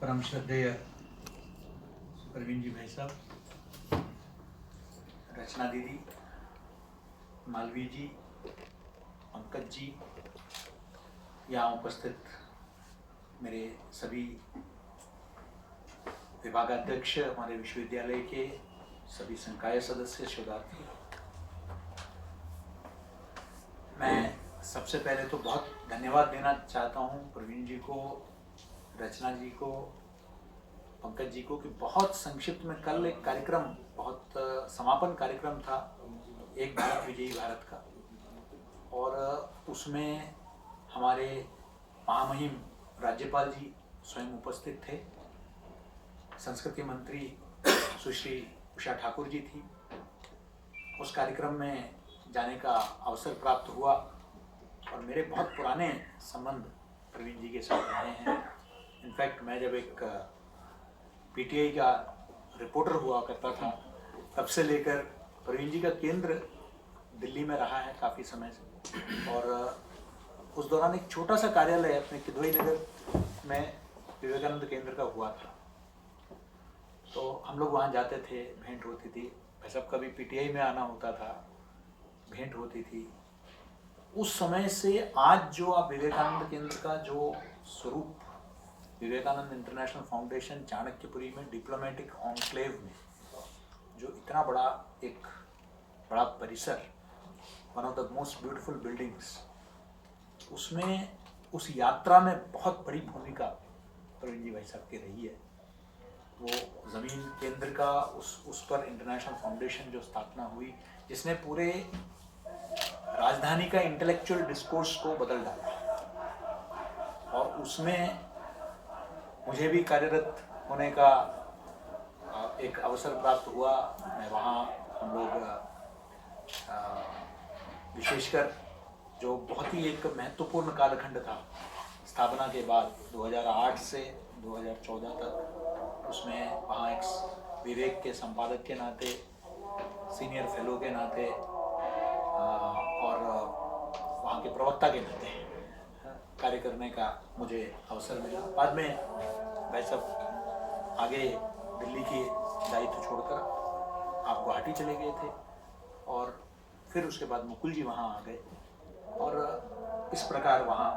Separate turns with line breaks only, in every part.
परम श्रद्धेय प्रवीण जी भाई साहब, रचना दीदी, मालवी जी, पंकज जी, यहाँ उपस्थित मेरे सभी विभागाध्यक्ष, हमारे विश्वविद्यालय के सभी संकाय सदस्य, शोधार्थी, मैं सबसे पहले तो बहुत धन्यवाद देना चाहता हूँ प्रवीण जी को, रचना जी को, पंकज जी को कि बहुत संक्षिप्त में कल एक कार्यक्रम, बहुत समापन कार्यक्रम था एक भारत विजयी भारत का, और उसमें हमारे महामहिम राज्यपाल जी स्वयं उपस्थित थे, संस्कृति मंत्री सुश्री उषा ठाकुर जी थी। उस कार्यक्रम में जाने का अवसर प्राप्त हुआ और मेरे बहुत पुराने संबंध प्रवीण जी के साथ रहे हैं। इनफैक्ट मैं जब एक पीटीआई का रिपोर्टर हुआ करता था तब से लेकर प्रवीण जी का केंद्र दिल्ली में रहा है काफ़ी समय से, और उस दौरान एक छोटा सा कार्यालय अपने किदवई नगर में विवेकानंद केंद्र का हुआ था, तो हम लोग वहाँ जाते थे, भेंट होती थी, भाई साहब कभी पीटीआई में आना होता था, भेंट होती थी। उस समय से आज जो आप विवेकानंद केंद्र का जो स्वरूप, विवेकानंद इंटरनेशनल फाउंडेशन चाणक्यपुरी में डिप्लोमेटिक ऑनक्लेव में जो इतना बड़ा एक बड़ा परिसर, one of the most beautiful buildings, उसमें उस यात्रा में बहुत बड़ी भूमिका प्रवीण जी भाई साहब की रही है। वो ज़मीन केंद्र का उस पर इंटरनेशनल फाउंडेशन जो स्थापना हुई, जिसने पूरे राजधानी का इंटेलेक्चुअल डिस्कोर्स को बदल डाला, और उसमें मुझे भी कार्यरत होने का एक अवसर प्राप्त हुआ। मैं वहाँ, हम लोग विशेषकर जो बहुत ही एक महत्वपूर्ण कालखंड था स्थापना के बाद 2008 से 2014 तक, उसमें वहाँ एक विवेक के संपादक के नाते, सीनियर फेलो के नाते और वहाँ के प्रवक्ता के नाते कार्य करने का मुझे अवसर मिला। बाद में भाई साहब आगे दिल्ली की दायित्व छोड़कर आप गुवाहाटी चले गए थे, और फिर उसके बाद मुकुल जी वहाँ आ गए, और इस प्रकार वहाँ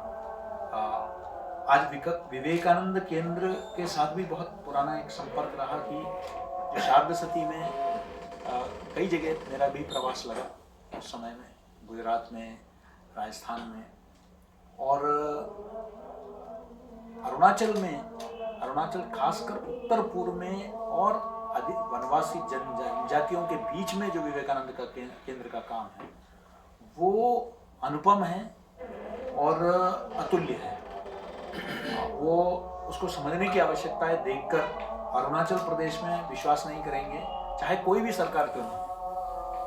आज विवेकानंद केंद्र के साथ भी बहुत पुराना एक संपर्क रहा कि जो शारदा सती में कई जगह मेरा भी प्रवास लगा उस समय में, गुजरात में, राजस्थान में, और अरुणाचल खासकर उत्तर पूर्व में, और अधिक वनवासी जनजातियों के बीच में जो विवेकानंद का केंद्र का काम है वो अनुपम है और अतुल्य है। वो उसको समझने की आवश्यकता है। देखकर अरुणाचल प्रदेश में विश्वास नहीं करेंगे, चाहे कोई भी सरकार क्यों नहीं,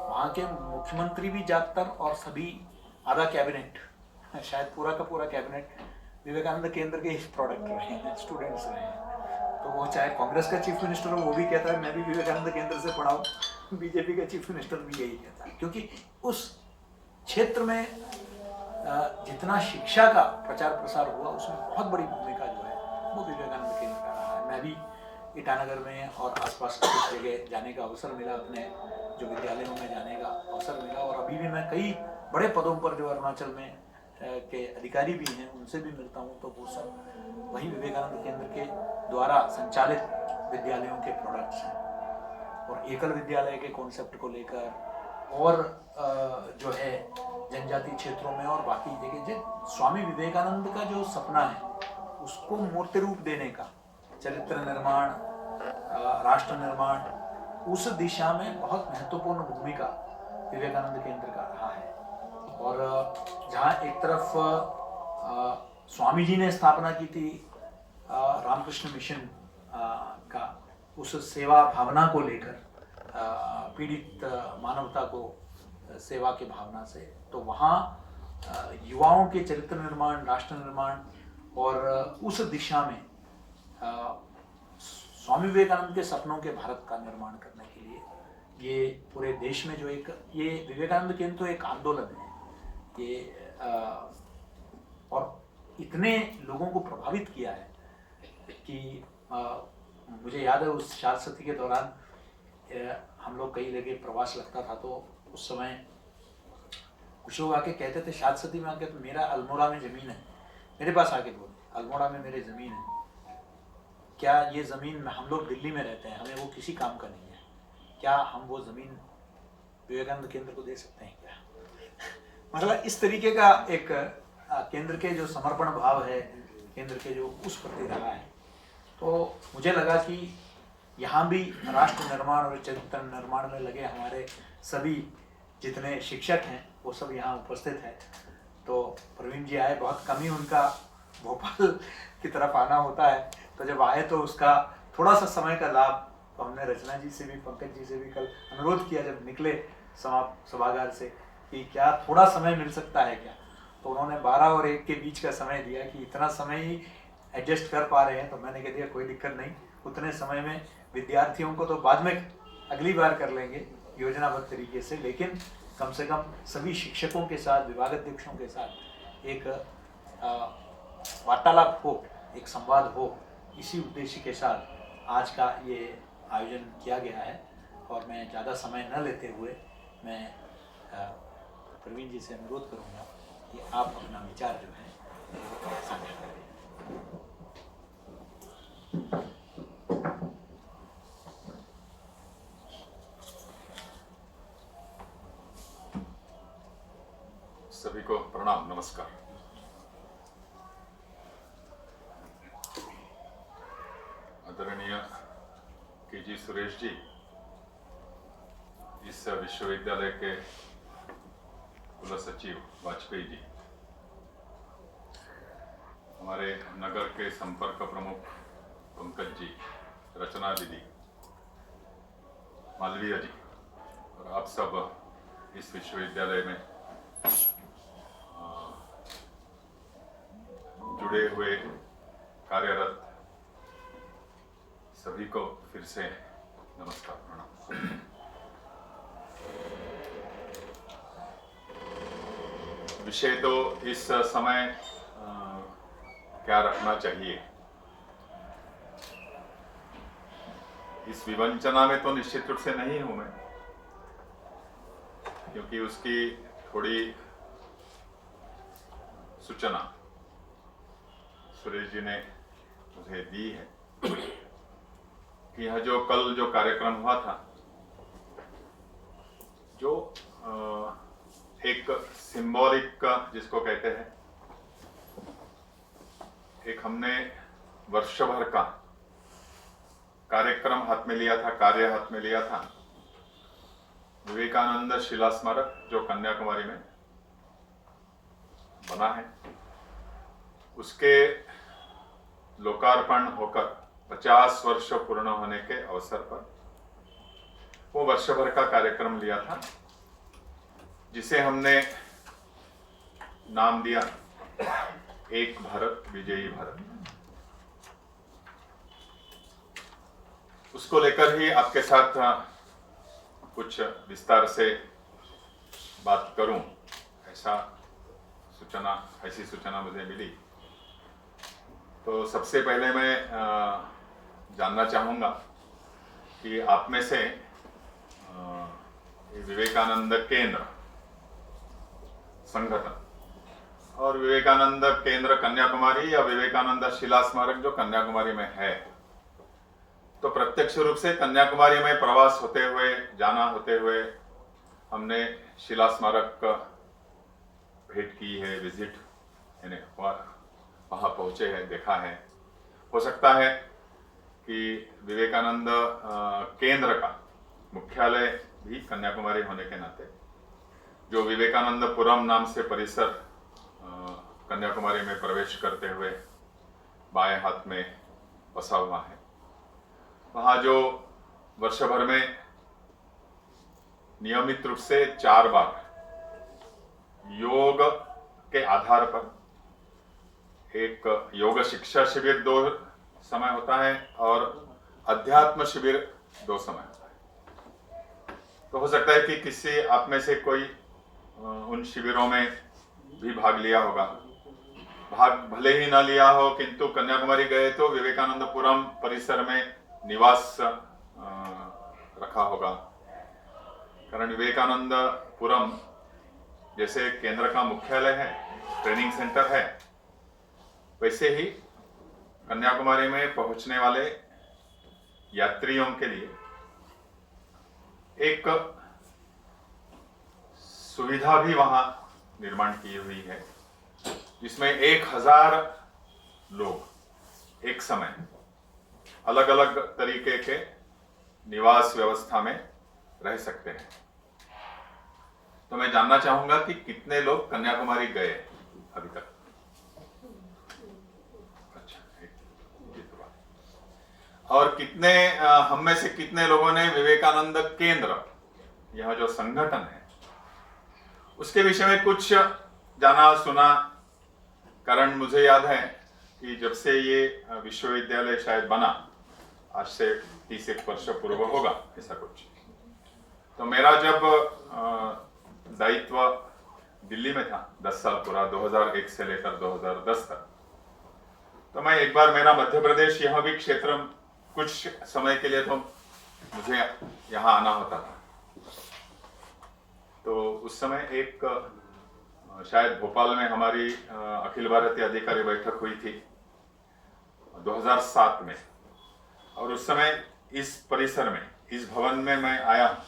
वहाँ के मुख्यमंत्री भी ज़्यादातर और सभी आधा कैबिनेट, शायद पूरा का पूरा कैबिनेट विवेकानंद केंद्र के ही प्रोडक्ट रहे हैं, स्टूडेंट्स रहे हैं। तो वो चाहे कांग्रेस का चीफ मिनिस्टर हो, वो भी कहता है मैं भी विवेकानंद केंद्र से पढ़ा हूँ, बीजेपी का चीफ मिनिस्टर भी यही कहता है, क्योंकि उस क्षेत्र में जितना शिक्षा का प्रचार प्रसार हुआ उसमें बहुत बड़ी भूमिका जो है वो विवेकानंद केंद्र का रहा है। मैं भी ईटानगर में और आसपास की कुछ जगह जाने का अवसर मिला, अपने जो विद्यालयों में जाने का अवसर मिला, और अभी भी मैं कई बड़े पदों पर जो अरुणाचल में के अधिकारी भी हैं उनसे भी मिलता हूँ, तो वो सब वही विवेकानंद केंद्र के द्वारा संचालित विद्यालयों के प्रोडक्ट्स हैं। और एकल विद्यालय के कॉन्सेप्ट को लेकर, और जो है जनजाति क्षेत्रों में और बाकी जगह, स्वामी विवेकानंद का जो सपना है उसको मूर्त रूप देने का, चरित्र निर्माण, राष्ट्र निर्माण, उस दिशा में बहुत महत्वपूर्ण भूमिका विवेकानंद केंद्र का रहा है। और जहाँ एक तरफ स्वामी जी ने स्थापना की थी रामकृष्ण मिशन का, उस सेवा भावना को लेकर, पीड़ित मानवता को सेवा की भावना से, तो वहाँ युवाओं के चरित्र निर्माण, राष्ट्र निर्माण, और उस दिशा में स्वामी विवेकानंद के सपनों के भारत का निर्माण करने के लिए ये पूरे देश में जो एक, ये विवेकानंद केंद्र तो एक आंदोलन है, ये और इतने लोगों को प्रभावित किया है कि मुझे याद है उस शाश्वती के दौरान हम लोग कई जगह प्रवास लगता था, तो उस समय कुछ लोग आके कहते थे शाश्वती में आके, तो मेरा अल्मोड़ा में ज़मीन है, मेरे पास आके बोले अल्मोड़ा में मेरी ज़मीन है, क्या ये ज़मीन, हम लोग दिल्ली में रहते हैं, हमें वो किसी काम का नहीं है, क्या हम वो ज़मीन विवेकानंद केंद्र को दे सकते हैं क्या? मतलब इस तरीके का एक केंद्र के जो समर्पण भाव है, केंद्र के जो उस प्रति रहा है, तो मुझे लगा कि यहाँ भी राष्ट्र निर्माण और चरित्र निर्माण में लगे हमारे सभी जितने शिक्षक हैं वो सब यहाँ उपस्थित हैं। तो प्रवीण जी आए, बहुत कम ही उनका भोपाल की तरफ आना होता है, तो जब आए तो उसका थोड़ा सा समय का लाभ, तो हमने रचना जी से भी, पंकज जी से भी कल अनुरोध किया जब निकले सभागार से कि क्या थोड़ा समय मिल सकता है क्या, तो उन्होंने 12 और 1 के बीच का समय दिया कि इतना समय ही एडजस्ट कर पा रहे हैं। तो मैंने कह दिया कोई दिक्कत नहीं, उतने समय में विद्यार्थियों को तो बाद में अगली बार कर लेंगे योजनाबद्ध तरीके से, लेकिन कम से कम सभी शिक्षकों के साथ, विभागाध्यक्षों के साथ एक वार्तालाप हो, एक संवाद हो, इसी उद्देश्य के साथ आज का ये आयोजन किया गया है। और मैं ज़्यादा समय न लेते हुए मैं प्रवीण जी से अनुरोध करूँगा कि आप अपना विचार जो है साझा करें।
सभी को प्रणाम, नमस्कार। आदरणीय केजी सुरेश जी, इस विश्वविद्यालय के कुल सचिव वाजपेयी जी, हमारे नगर के संपर्क प्रमुख पंकज जी, रचना दीदी, मालवीय जी, और आप सब इस विश्वविद्यालय में जुड़े हुए कार्यरत सभी को फिर से नमस्कार, प्रणाम। विषय तो इस समय क्या रखना चाहिए, इस विवंचना में तो निश्चित रूप से नहीं हूं मैं, क्योंकि उसकी थोड़ी सूचना सुरेश जी ने मुझे दी है कि यह जो कल जो कार्यक्रम हुआ था, जो एक सिंबॉलिक जिसको कहते हैं, एक हमने वर्ष भर का कार्यक्रम हाथ में लिया था, कार्य हाथ में लिया था, विवेकानंद शिला स्मारक जो कन्याकुमारी में बना है, उसके लोकार्पण होकर 50 वर्ष पूर्ण होने के अवसर पर वो वर्ष भर का कार्यक्रम लिया था, जिसे हमने नाम दिया एक भारत विजयी भारत। उसको लेकर ही आपके साथ कुछ विस्तार से बात करूं, ऐसी सूचना मुझे मिली। तो सबसे पहले मैं जानना चाहूँगा कि आप में से विवेकानंद केंद्र संगठन और विवेकानंद केंद्र कन्याकुमारी या विवेकानंद शिला स्मारक जो कन्याकुमारी में है, तो प्रत्यक्ष रूप से कन्याकुमारी में प्रवास होते हुए, जाना होते हुए हमने शिला स्मारक भेंट की है, विजिट यानी वहाँ पहुँचे हैं, देखा है। हो सकता है कि विवेकानंद केंद्र का मुख्यालय भी कन्याकुमारी होने के नाते जो विवेकानंदपुरम नाम से परिसर कन्याकुमारी में प्रवेश करते हुए बाएं हाथ में बसा हुआ है, वहाँ जो वर्ष भर में नियमित रूप से 4 बार योग के आधार पर एक योग शिक्षा शिविर 2 समय होता है और अध्यात्म शिविर 2 समय होता है। तो हो सकता है कि किसी आप में से कोई उन शिविरों में भी भाग लिया होगा। भाग भले ही ना लिया हो, किंतु कन्याकुमारी गए तो विवेकानंदपुरम परिसर में निवास रखा होगा। कारण विवेकानंदपुरम जैसे केंद्र का मुख्यालय है, ट्रेनिंग सेंटर है, वैसे ही कन्याकुमारी में पहुंचने वाले यात्रियों के लिए एक सुविधा भी वहां निर्माण की हुई है, जिसमें 1000 लोग एक समय अलग अलग तरीके के निवास व्यवस्था में रह सकते हैं। तो मैं जानना चाहूंगा कि कितने लोग कन्याकुमारी गए अभी तक। अच्छा, ये तो बात। और कितने हम में से कितने लोगों ने विवेकानंद केंद्र, यह जो संगठन है, उसके विषय में कुछ जाना सुना? कारण मुझे याद है कि जब से ये विश्वविद्यालय शायद बना, आज से 30 वर्ष पूर्व होगा ऐसा कुछ, तो मेरा जब दायित्व दिल्ली में था 10 साल पूरा, 2001 से लेकर 2010 तक, तो मैं एक बार, मेरा मध्य प्रदेश यह भी क्षेत्र कुछ समय के लिए तो मुझे यहाँ आना होता था, तो उस समय एक शायद भोपाल में हमारी अखिल भारतीय अधिकारी बैठक हुई थी 2007 में, और उस समय इस परिसर में, इस भवन में मैं आया।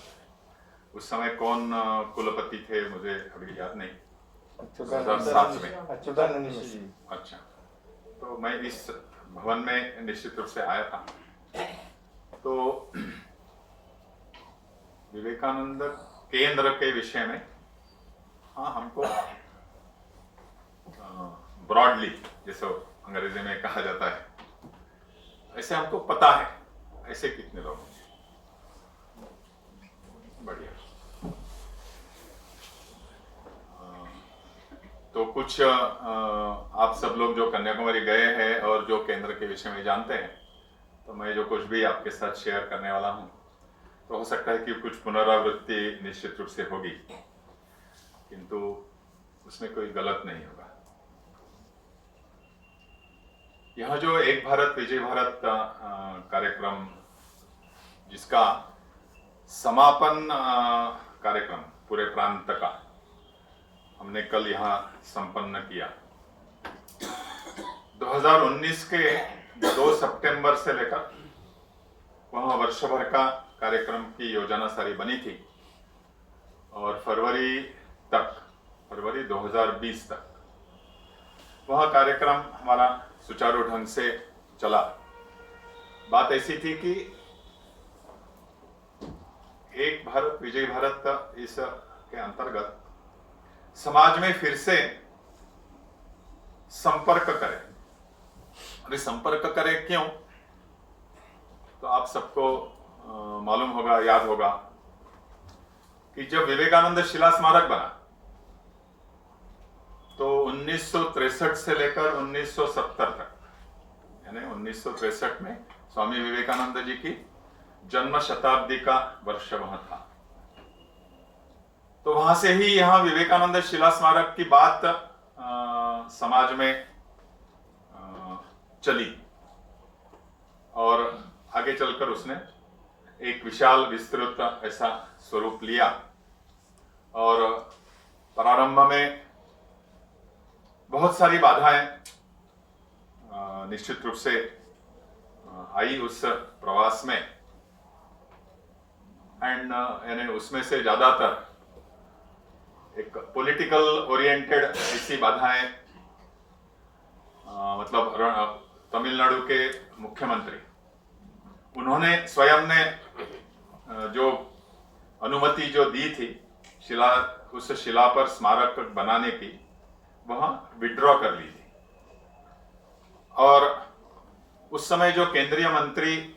उस समय कौन कुलपति थे मुझे अभी याद नहीं, 2007 में। अच्छा, तो मैं इस भवन में निश्चित रूप से आया था। तो विवेकानंद केंद्र के विषय में हाँ, हमको ब्रॉडली, जैसे अंग्रेजी में कहा जाता है, ऐसे हमको पता है। ऐसे कितने लोग? बढ़िया। तो कुछ आप सब लोग जो कन्याकुमारी गए हैं और जो केंद्र के विषय में जानते हैं, तो मैं जो कुछ भी आपके साथ शेयर करने वाला हूं, तो हो सकता है कि कुछ पुनरावृत्ति निश्चित रूप से होगी, किंतु उसमें कोई गलत नहीं होगा। यह जो एक भारत विजय भारत कार्यक्रम, जिसका समापन कार्यक्रम पूरे प्रांत का हमने कल यहाँ संपन्न किया, 2019 के 2 सितंबर से लेकर वहाँ वर्ष भर का कार्यक्रम की योजना सारी बनी थी, और फरवरी 2020 तक वह कार्यक्रम हमारा सुचारू ढंग से चला। बात ऐसी थी कि एक भारत विजय भारत इस के अंतर्गत समाज में फिर से संपर्क करें। अरे संपर्क करें क्यों? तो आप सबको मालूम होगा, याद होगा कि जब विवेकानंद शिला स्मारक बना, तो 1963 से लेकर 1970 तक, यानी 1963 में स्वामी विवेकानंद जी की जन्म शताब्दी का वर्ष वहां था। तो वहां से ही यहाँ विवेकानंद शिला स्मारक की बात समाज में चली, और आगे चलकर उसने एक विशाल विस्तृत ऐसा स्वरूप लिया। और प्रारंभ में बहुत सारी बाधाएं निश्चित रूप से आई उस प्रवास में, एंड यानी उसमें से ज्यादातर एक पॉलिटिकल ओरिएंटेड ऐसी बाधाएं, मतलब तमिलनाडु के मुख्यमंत्री, उन्होंने स्वयं ने जो अनुमति जो दी थी उस शिला पर स्मारक बनाने की, वह विड्रॉ कर ली थी। और उस समय जो केंद्रीय मंत्री,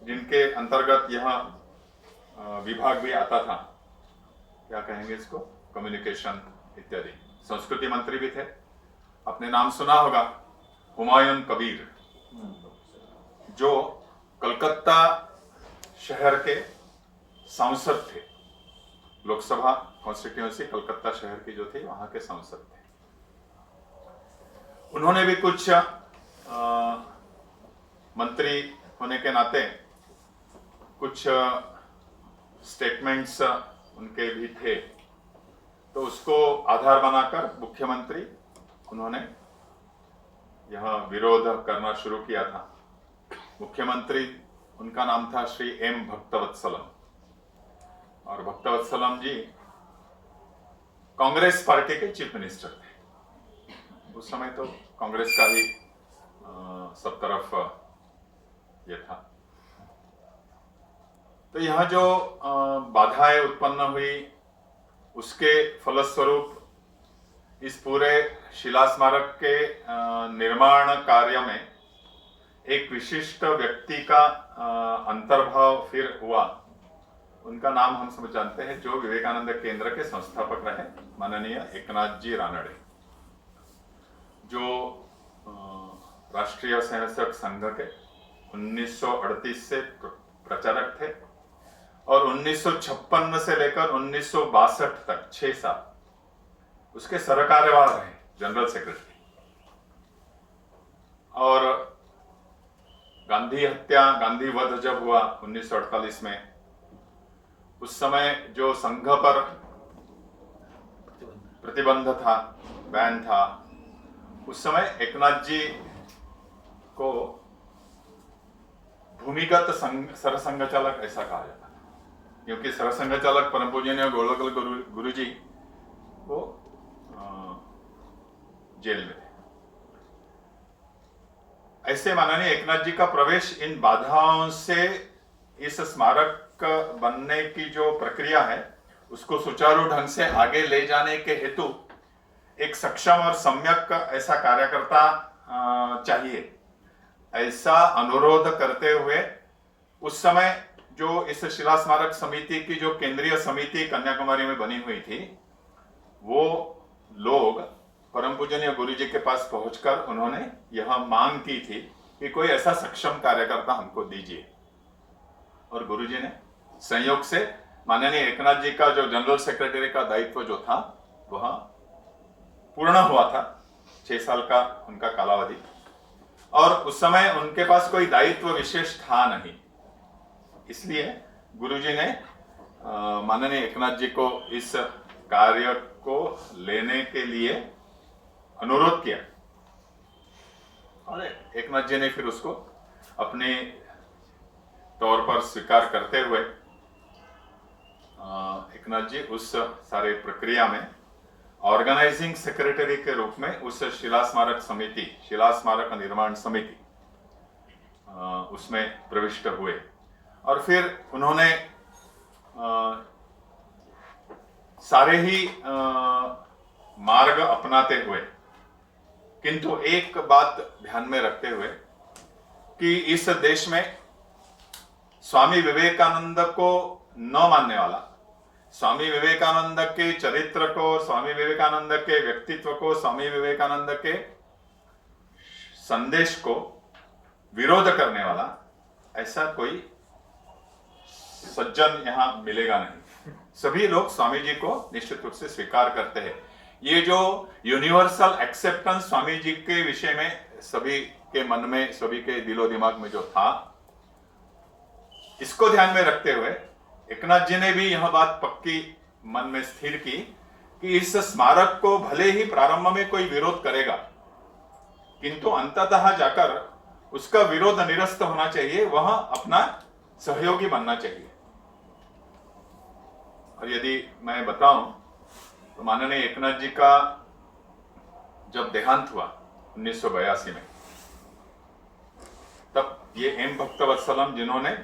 जिनके अंतर्गत यह विभाग भी आता था, क्या कहेंगे इसको, कम्युनिकेशन इत्यादि, संस्कृति मंत्री भी थे, आपने नाम सुना होगा, हुमायूं कबीर, जो कलकत्ता शहर के सांसद थे, लोकसभा कॉन्स्टिट्यूएंसी कलकत्ता शहर की जो थी, वहां के सांसद थे। उन्होंने भी कुछ मंत्री होने के नाते कुछ स्टेटमेंट्स उनके भी थे, तो उसको आधार बनाकर मुख्यमंत्री उन्होंने यह विरोध करना शुरू किया था। मुख्यमंत्री उनका नाम था श्री एम भक्तवत्सलम, और भक्तवत्सलम जी कांग्रेस पार्टी के चीफ मिनिस्टर थे। उस समय तो कांग्रेस का ही सब तरफ ये था। तो यह जो बाधाएं उत्पन्न हुई, उसके फलस्वरूप इस पूरे शिला स्मारक के निर्माण कार्य में एक विशिष्ट व्यक्ति का अंतर्भाव फिर हुआ। उनका नाम हम सब जानते हैं, जो विवेकानंद केंद्र के संस्थापक रहे, माननीय एकनाथ जी रानडे, जो राष्ट्रीय स्वयंसेवक संघ के 1938 से प्रचारक थे और 1956 से लेकर 1962 तक 6 साल उसके सरकार्यवाह रहे, जनरल सेक्रेटरी। और गांधी वध जब हुआ 1948 में, उस समय जो संघ पर प्रतिबंध था, बैन था, उस समय एकनाथ जी को भूमिगत सरसंघ चालक ऐसा कहा जाता था, क्योंकि सरसंघ चालक परम पूजनीय गोलकल गुरु जी वो जेल में थे। ऐसे माननीय एकनाथ जी का प्रवेश इन बाधाओं से इस स्मारक बनने की जो प्रक्रिया है उसको सुचारू ढंग से आगे ले जाने के हेतु एक सक्षम और सम्यक ऐसा कार्यकर्ता चाहिए, ऐसा अनुरोध करते हुए उस समय जो इस शिला स्मारक समिति की जो केंद्रीय समिति कन्याकुमारी में बनी हुई थी, वो लोग परम पूजनीय गुरु जी के पास पहुंचकर उन्होंने यह मांग की थी कि कोई ऐसा सक्षम कार्यकर्ता हमको दीजिए। और गुरु जी ने संयोग से माननीय एकनाथ जी का जो जनरल सेक्रेटरी का दायित्व जो था वह पूर्ण हुआ था, 6 साल का उनका कालावधि, और उस समय उनके पास कोई दायित्व विशेष था नहीं। इसलिए गुरुजी ने माननीय एकनाथ जी को इस कार्य को लेने के लिए अनुरोध किया, और एकनाथ जी ने फिर उसको अपने तौर पर स्वीकार करते हुए एकनाथ जी उस सारे प्रक्रिया में ऑर्गेनाइजिंग सेक्रेटरी के रूप में उस शिला स्मारक समिति, शिला स्मारक निर्माण समिति, उसमें प्रविष्ट हुए। और फिर उन्होंने सारे ही मार्ग अपनाते हुए, किंतु एक बात ध्यान में रखते हुए कि इस देश में स्वामी विवेकानंद को न मानने वाला, स्वामी विवेकानंद के चरित्र को, स्वामी विवेकानंद के व्यक्तित्व को, स्वामी विवेकानंद के संदेश को विरोध करने वाला ऐसा कोई सज्जन यहां मिलेगा नहीं। सभी लोग स्वामी जी को निश्चित रूप से स्वीकार करते हैं। ये जो यूनिवर्सल एक्सेप्टेंस स्वामी जी के विषय में सभी के मन में, सभी के दिलो दिमाग में जो था, इसको ध्यान में रखते हुए एकनाथ जी ने भी यह बात पक्की मन में स्थिर की कि इस स्मारक को भले ही प्रारंभ में कोई विरोध करेगा, किंतु अंततः जाकर उसका विरोध निरस्त होना चाहिए, वह अपना सहयोगी बनना चाहिए। और यदि मैं बताऊं तो माननीय एकनाथ जी का जब देहांत हुआ 1982 में, तब ये एम भक्तवत्सलम जिन्होंने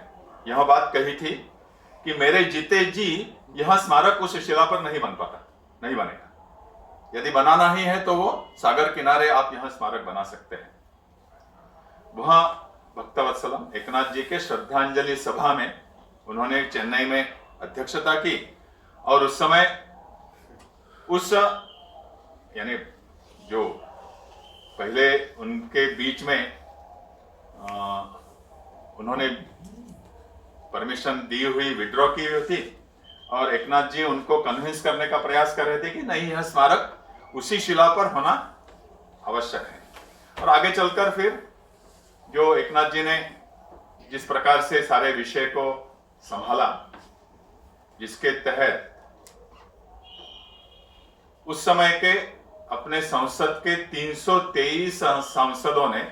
यह बात कही थी कि मेरे जीते जी यह स्मारक उस शिला पर नहीं बन पाता, नहीं बनेगा, यदि बनाना ही है तो वो सागर किनारे आप यह स्मारक बना सकते हैं। वह भक्तवत्सलम एकनाथ जी के श्रद्धांजलि सभा में उन्होंने चेन्नई में अध्यक्षता की, और उस समय उस यानी जो पहले उनके बीच में उन्होंने परमिशन दी हुई, विड्रॉ की हुई थी, और एकनाथ जी उनको कन्विंस करने का प्रयास कर रहे थे कि नहीं, यह स्मारक उसी शिला पर होना आवश्यक है। और आगे चलकर फिर जो एकनाथ जी ने जिस प्रकार से सारे विषय को संभाला, जिसके तहत उस समय के अपने संसद के 323 सांसदों ने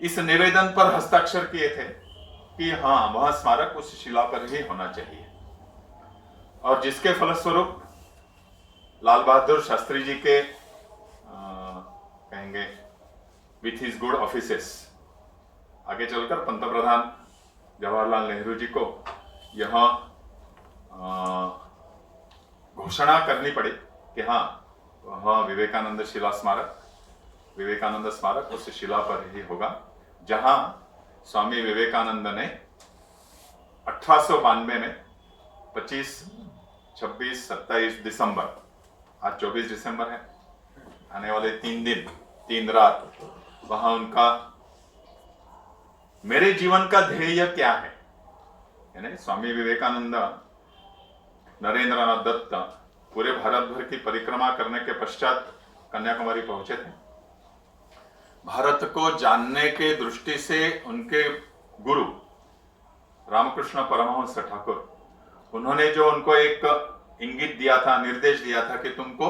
इस निवेदन पर हस्ताक्षर किए थे कि हाँ, वह स्मारक उस शिला पर ही होना चाहिए, और जिसके फलस्वरूप लाल बहादुर शास्त्री जी के कहेंगे विथ हिज गुड ऑफिसेस आगे चलकर पंतप्रधान जवाहरलाल नेहरू जी को यह घोषणा करनी पड़ी कि हाँ, वह विवेकानंद स्मारक उस शिला पर ही होगा, जहां स्वामी विवेकानंद ने 1892 में 25, 26, 27 दिसंबर, आज 24 दिसंबर है, आने वाले 3 दिन 3 रात वहां उनका मेरे जीवन का ध्येय क्या है, यानी स्वामी विवेकानंद नरेंद्रनाथ दत्त पूरे भारत भर की परिक्रमा करने के पश्चात कन्याकुमारी पहुंचे थे। भारत को जानने के दृष्टि से उनके गुरु रामकृष्ण परमहंस ठाकुर, उन्होंने जो उनको एक इंगित दिया था, निर्देश दिया था कि तुमको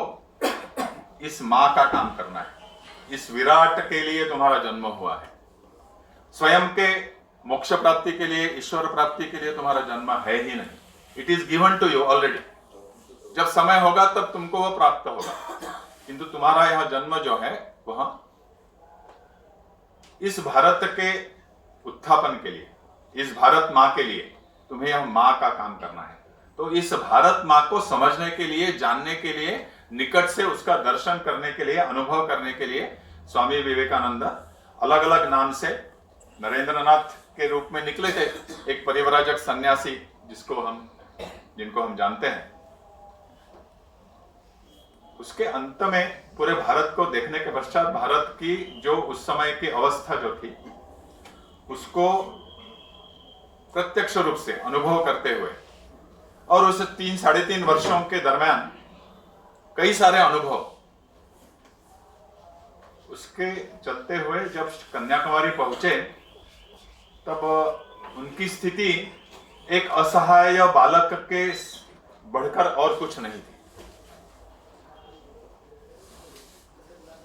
इस मां का काम करना है, इस विराट के लिए तुम्हारा जन्म हुआ है, स्वयं के मोक्ष प्राप्ति के लिए, ईश्वर प्राप्ति के लिए तुम्हारा जन्म है ही नहीं, it is given to you already, जब समय होगा तब तुमको वह प्राप्त होगा, किंतु तुम्हारा यह जन्म जो है वह इस भारत के उत्थापन के लिए, इस भारत माँ के लिए तुम्हें यह माँ का काम करना है। तो इस भारत माँ को समझने के लिए, जानने के लिए, निकट से उसका दर्शन करने के लिए, अनुभव करने के लिए स्वामी विवेकानंद अलग अलग नाम से नरेंद्रनाथ के रूप में निकले थे, एक परिव्राजक सन्यासी जिनको हम जानते हैं। उसके अंत में पूरे भारत को देखने के पश्चात भारत की जो उस समय की अवस्था जो थी उसको प्रत्यक्ष रूप से अनुभव करते हुए, और उस 3-3.5 वर्षों के दरमियान कई सारे अनुभव उसके चलते हुए जब कन्याकुमारी पहुंचे तब उनकी स्थिति एक असहाय बालक के बढ़कर और कुछ नहीं थी।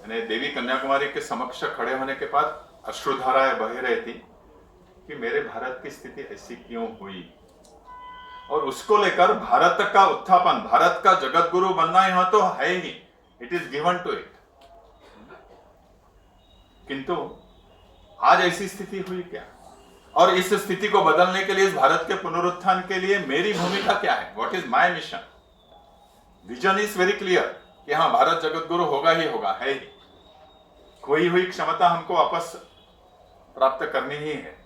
यानी देवी कन्याकुमारी के समक्ष खड़े होने के बाद अश्रुधाराएं बह रही थी कि मेरे भारत की स्थिति ऐसी क्यों हुई, और उसको लेकर भारत का उत्थापन, भारत का जगत गुरु बनना यह तो है ही, it is given to it, किंतु आज ऐसी स्थिति हुई क्या, और इस स्थिति को बदलने के लिए, इस भारत के पुनरुत्थान के लिए मेरी भूमिका क्या है, what is my mission. Vision is very clear कि हाँ, भारत जगत गुरु होगा ही होगा, है ही, खोई हुई क्षमता हमको वापस प्राप्त करनी ही है,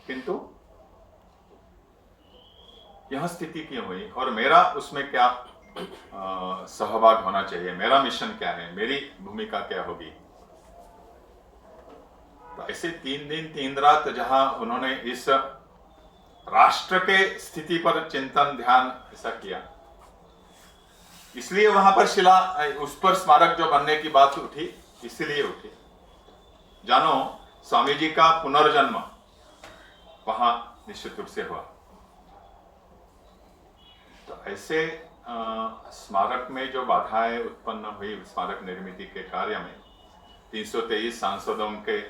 किंतु यह स्थिति क्यों हुई और मेरा उसमें क्या सहभाग होना चाहिए, मेरा मिशन क्या है, मेरी भूमिका क्या होगी। तो ऐसे 3 दिन 3 रात जहां उन्होंने इस राष्ट्र के स्थिति पर चिंतन ध्यान ऐसा किया, इसलिए वहां पर शिला, उस पर स्मारक जो बनने की बात उठी, इसलिए उठी। जानो, स्वामी जी का पुनर्जन्म वहां निश्चित रूप से हुआ। तो ऐसे स्मारक में जो बाधाएं उत्पन्न हुई स्मारक निर्मित के कार्य में, 323 सांसदों के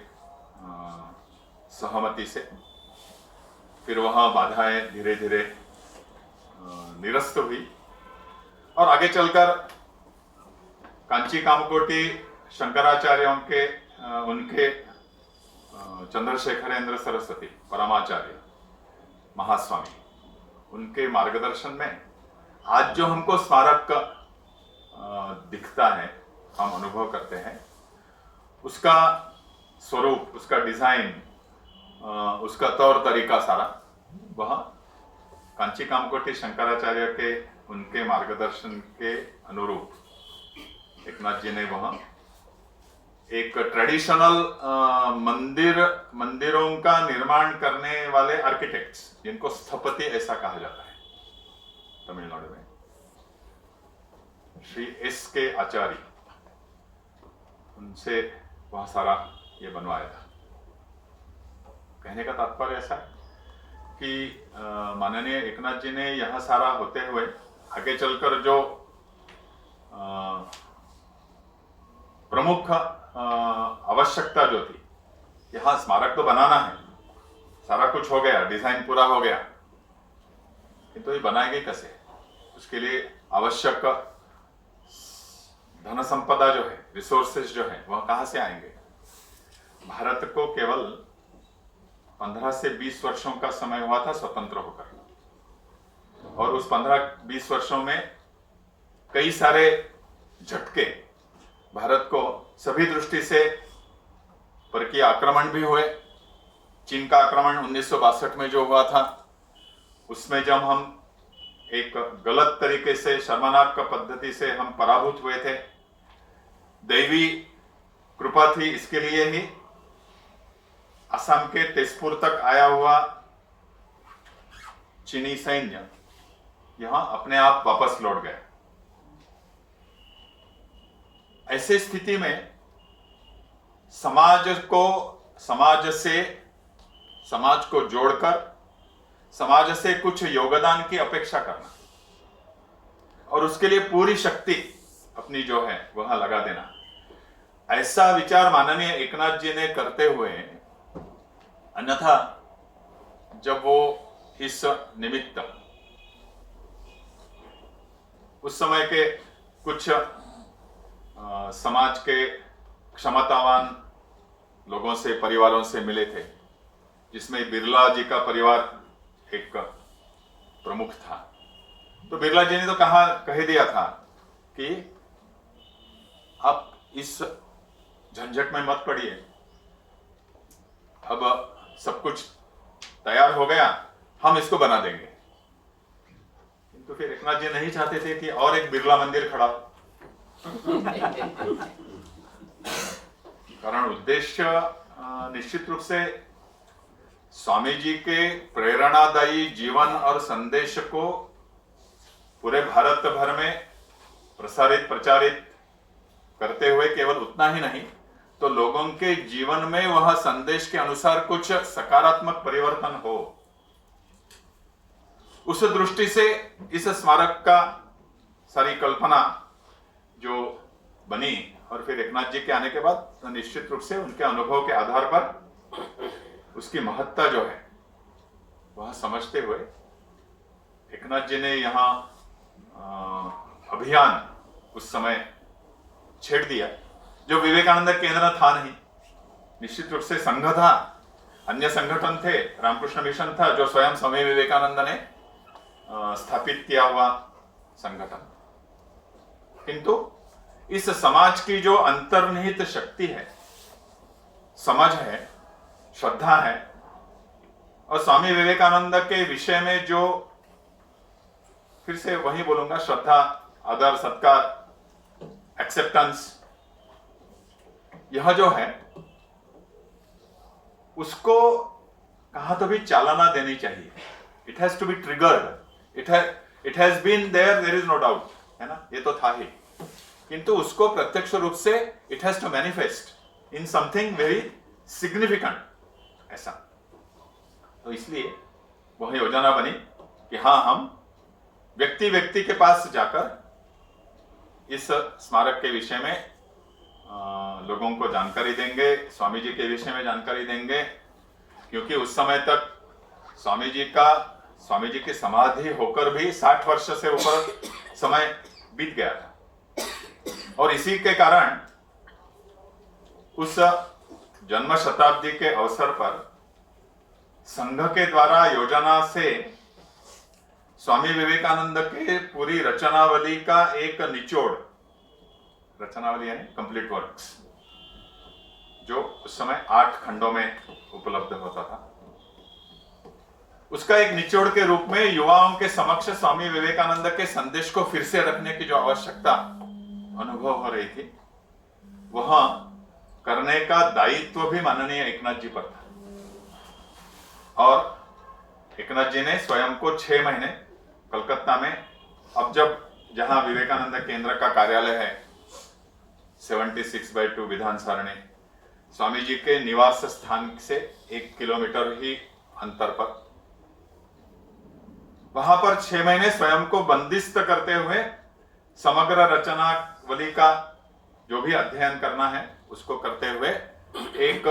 सहमति से फिर वह बाधाएं धीरे धीरे निरस्त हुई, और आगे चलकर कांची कामकोटी शंकराचार्यों के उनके चंद्रशेखरेंद्र सरस्वती परमाचार्य महास्वामी, उनके मार्गदर्शन में आज जो हमको स्मारक दिखता है, हम अनुभव करते हैं, उसका स्वरूप, उसका डिजाइन, उसका तौर तरीका सारा वह कांची कामकोटी शंकराचार्य के उनके मार्गदर्शन के अनुरूप एकनाथ जी ने वह एक ट्रेडिशनल मंदिरों का निर्माण करने वाले आर्किटेक्ट्स, जिनको स्थपति ऐसा कहा जाता है तमिलनाडु में, श्री एस के आचार्य, उनसे वह सारा ये बनवाया था। कहने का तात्पर्य ऐसा है कि माननीय एकनाथ जी ने यह सारा होते हुए आगे चलकर जो प्रमुख आवश्यकता जो थी, यहाँ स्मारक तो बनाना है, सारा कुछ हो गया, डिजाइन पूरा हो गया, तो ये बनाएंगे कैसे? उसके लिए आवश्यक धन संपदा जो है, रिसोर्सेज जो है, वह कहाँ से आएंगे? भारत को केवल 15 से 20 वर्षों का समय हुआ था स्वतंत्र होकर, और उस 15-20 वर्षों में कई सारे झटके भारत को सभी दृष्टि से परकीय आक्रमण भी हुए। चीन का आक्रमण 1962 में जो हुआ था, उसमें जब हम एक गलत तरीके से शर्मनाक पद्धति से हम पराभूत हुए थे, दैवी कृपा थी इसके लिए ही असम के तेजपुर तक आया हुआ चीनी सैन्य यहां अपने आप वापस लौट गया। ऐसे स्थिति में समाज को जोड़कर समाज से कुछ योगदान की अपेक्षा करना और उसके लिए पूरी शक्ति अपनी जो है वह लगा देना, ऐसा विचार माननीय एकनाथ जी ने करते हुए, अन्यथा जब वो इस निमित्त उस समय के कुछ समाज के क्षमतावान लोगों से, परिवारों से मिले थे, जिसमें बिरला जी का परिवार एक प्रमुख था। तो बिरला जी ने तो कह दिया था कि आप इस झंझट में मत पड़िए, अब सब कुछ तैयार हो गया, हम इसको बना देंगे। तो फिर एकनाथ जी नहीं चाहते थे कि और एक बिरला मंदिर खड़ा हो। कारण उद्देश्य निश्चित रूप से स्वामी जी के प्रेरणादायी जीवन और संदेश को पूरे भारत भर में प्रचारित करते हुए केवल उतना ही नहीं, तो लोगों के जीवन में वह संदेश के अनुसार कुछ सकारात्मक परिवर्तन हो, उस दृष्टि से इस स्मारक का सारी कल्पना जो बनी, और फिर एकनाथ जी के आने के बाद तो निश्चित रूप से उनके अनुभव के आधार पर उसकी महत्ता जो है वह समझते हुए एकनाथ जी ने यहाँ अभियान उस समय छेड़ दिया, जो विवेकानंद केंद्र था नहीं, निश्चित रूप से संघ था, अन्य संगठन थे, रामकृष्ण मिशन था जो स्वयं स्वामी विवेकानंद ने स्थापित किया हुआ संगठन, किंतु इस समाज की जो अंतर्निहित शक्ति है, समझ है, श्रद्धा है, और स्वामी विवेकानंद के विषय में जो, फिर से वही बोलूंगा, श्रद्धा, आदर, सत्कार, एक्सेप्टेंस, यह जो है उसको कहां तो भी चालना देनी चाहिए। It has to be triggered, it has been there is no doubt, है ना, ये तो था ही, किंतु उसको प्रत्यक्ष रूप से it has to manifest in something very significant, ऐसा। तो इसलिए वह योजना बनी कि हाँ, हम व्यक्ति के पास जाकर इस स्मारक के विषय में लोगों को जानकारी देंगे, स्वामी जी के विषय में जानकारी देंगे, क्योंकि उस समय तक स्वामी जी की समाधि होकर भी 60 वर्ष से ऊपर समय बीत गया था, और इसी के कारण उस जन्म शताब्दी के अवसर पर संघ के द्वारा योजना से स्वामी विवेकानंद के पूरी रचनावली का एक निचोड़, रचनावली यानी कंप्लीट वर्क्स, जो उस समय 8 खंडों में उपलब्ध होता था, उसका एक निचोड़ के रूप में युवाओं के समक्ष स्वामी विवेकानंद के संदेश को फिर से रखने की जो आवश्यकता अनुभव हो रही थी, वह करने का दायित्व भी माननीय एकनाथ जी पर था। और एकनाथ जी ने स्वयं को 6 महीने कलकत्ता में, अब जब जहां विवेकानंद केंद्र का कार्यालय है, 76/2 विधान सारणी, स्वामी जी के निवास स्थान से 1 किलोमीटर ही अंतर पर, वहां पर 6 महीने स्वयं को बंदिस्त करते हुए समग्र रचनावली का जो भी अध्ययन करना है उसको करते हुए एक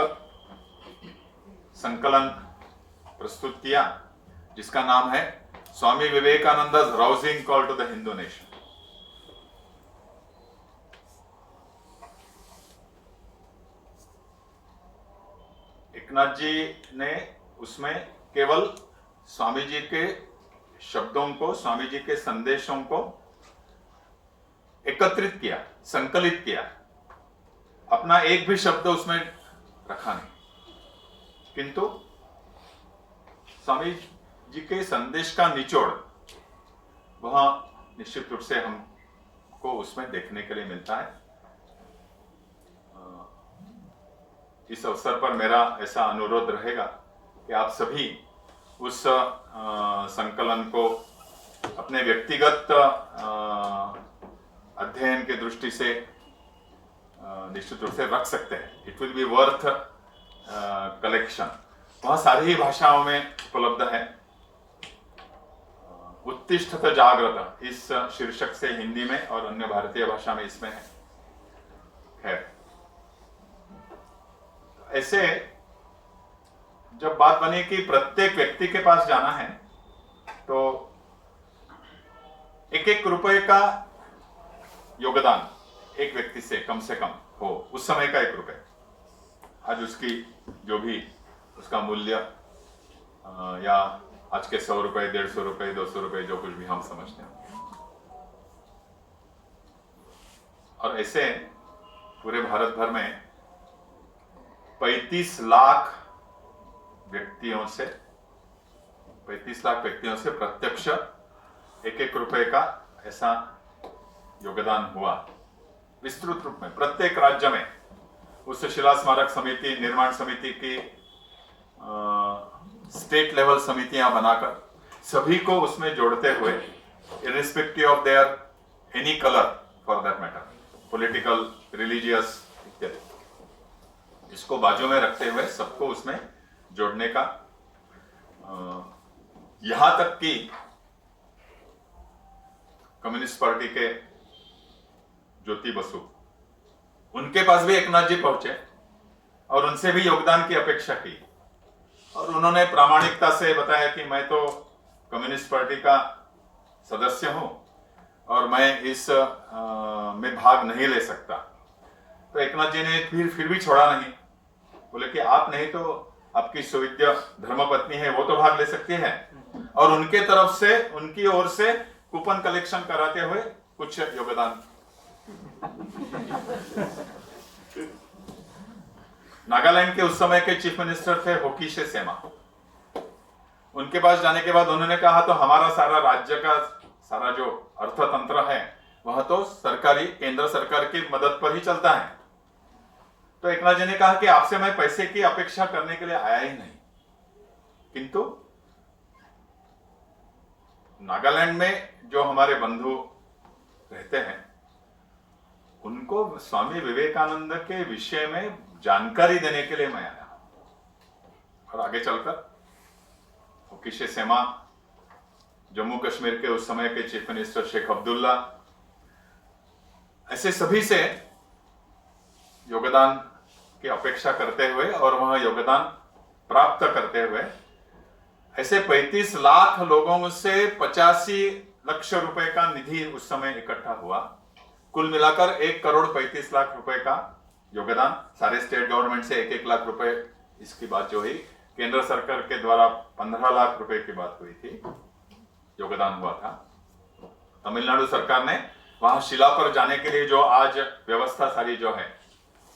संकलन प्रस्तुत किया जिसका नाम है Swami Vivekananda rousing call to the Hindu nation. Eknath ji ने उसमें केवल स्वामी जी के शब्दों को, स्वामी जी के संदेशों को एकत्रित किया, संकलित किया, अपना एक भी शब्द उसमें रखा नहीं, किंतु स्वामी जी के संदेश का निचोड़ वह निश्चित रूप से हमको उसमें देखने के लिए मिलता है। इस अवसर पर मेरा ऐसा अनुरोध रहेगा कि आप सभी उस संकलन को अपने व्यक्तिगत अध्ययन के दृष्टि से निश्चित रूप से रख सकते हैं। It will be worth collection. वह सारी ही भाषाओं में उपलब्ध है। उत्तिष्ठत जागृत इस शीर्षक से हिंदी में और अन्य भारतीय भाषा में इसमें है। खैर, ऐसे जब बात बनी कि प्रत्येक व्यक्ति के पास जाना है तो 1-1 रुपए का योगदान एक व्यक्ति से कम हो, उस समय का 1 रुपए, आज उसकी जो भी उसका मूल्य या आज के 100 रुपए, 150 रुपए, 200 रुपए, जो कुछ भी हम समझते हैं। और ऐसे पूरे भारत भर में 35 लाख व्यक्तियों से प्रत्यक्ष 1-1 रुपए का ऐसा योगदान हुआ विस्तृत रूप में। प्रत्येक राज्य में उस शिला स्मारक समिति, निर्माण समिति की स्टेट लेवल समितियां बनाकर सभी को उसमें जोड़ते हुए, irrespective of their any colour for that matter, political, religious इत्यादि, इसको बाजू में रखते हुए सबको उसमें जोड़ने का, यहां तक कि कम्युनिस्ट पार्टी के ज्योति बसु, उनके पास भी एकनाथ जी पहुंचे और उनसे भी योगदान की अपेक्षा की और उन्होंने प्रामाणिकता से बताया कि मैं तो कम्युनिस्ट पार्टी का सदस्य हूं और मैं इस में भाग नहीं ले सकता। तो एकनाथ जी ने फिर भी छोड़ा नहीं, बोले कि आप नहीं तो आपकी सुविद्या धर्मपत्नी है, वो तो भाग ले सकती है, और उनके तरफ से, उनकी ओर से कूपन कलेक्शन कराते हुए कुछ योगदान। नागालैंड के उस समय के चीफ मिनिस्टर थे होकीशे सेमा। उनके पास जाने के बाद उन्होंने कहा तो हमारा सारा राज्य का सारा जो अर्थतंत्र है वह तो सरकारी, केंद्र सरकार की मदद पर ही चलता है। तो एकनाथ जी ने कहा कि आपसे मैं पैसे की अपेक्षा करने के लिए आया ही नहीं, किंतु नागालैंड में जो हमारे बंधु रहते हैं उनको स्वामी विवेकानंद के विषय में जानकारी देने के लिए मैं आया। और आगे चलकर होकीशे सेमा, जम्मू कश्मीर के उस समय के चीफ मिनिस्टर शेख अब्दुल्ला, ऐसे सभी से योगदान की अपेक्षा करते हुए और वह योगदान प्राप्त करते हुए ऐसे 35 लाख लोगों से 85 लाख रुपए का निधि उस समय इकट्ठा हुआ। कुल मिलाकर 1,35,00,000 रुपए का योगदान, सारे स्टेट गवर्नमेंट से 1-1 लाख रुपए, इसकी बात जो हुई, केंद्र सरकार के द्वारा 15 लाख रुपए की बात हुई थी, योगदान हुआ था। तमिलनाडु सरकार ने वहां शिला पर जाने के लिए जो आज व्यवस्था सारी जो है,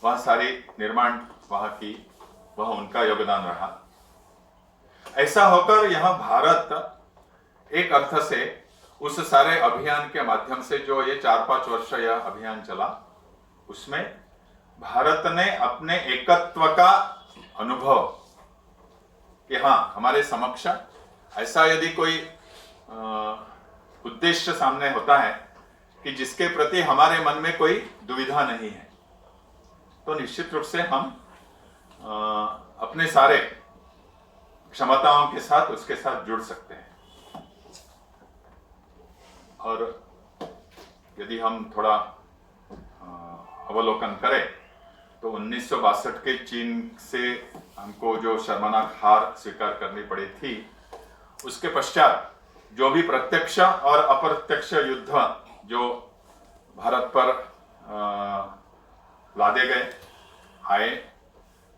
वह सारी निर्माण वहां की, वह उनका योगदान रहा। ऐसा होकर यह भारत एक अर्थ से उस सारे अभियान के माध्यम से जो ये 4-5 वर्ष यह अभियान चला, उसमें भारत ने अपने एकत्व का अनुभव कि हाँ, हमारे समक्ष ऐसा यदि कोई उद्देश्य सामने होता है कि जिसके प्रति हमारे मन में कोई दुविधा नहीं है, तो निश्चित रूप से हम अपने सारे क्षमताओं के साथ उसके साथ जुड़ सकते हैं। और यदि हम थोड़ा अवलोकन करें तो 1962 के चीन से हमको जो शर्मनाक हार स्वीकार करनी पड़ी थी, उसके पश्चात जो भी प्रत्यक्ष और अप्रत्यक्ष युद्ध जो भारत पर लादे गए आए,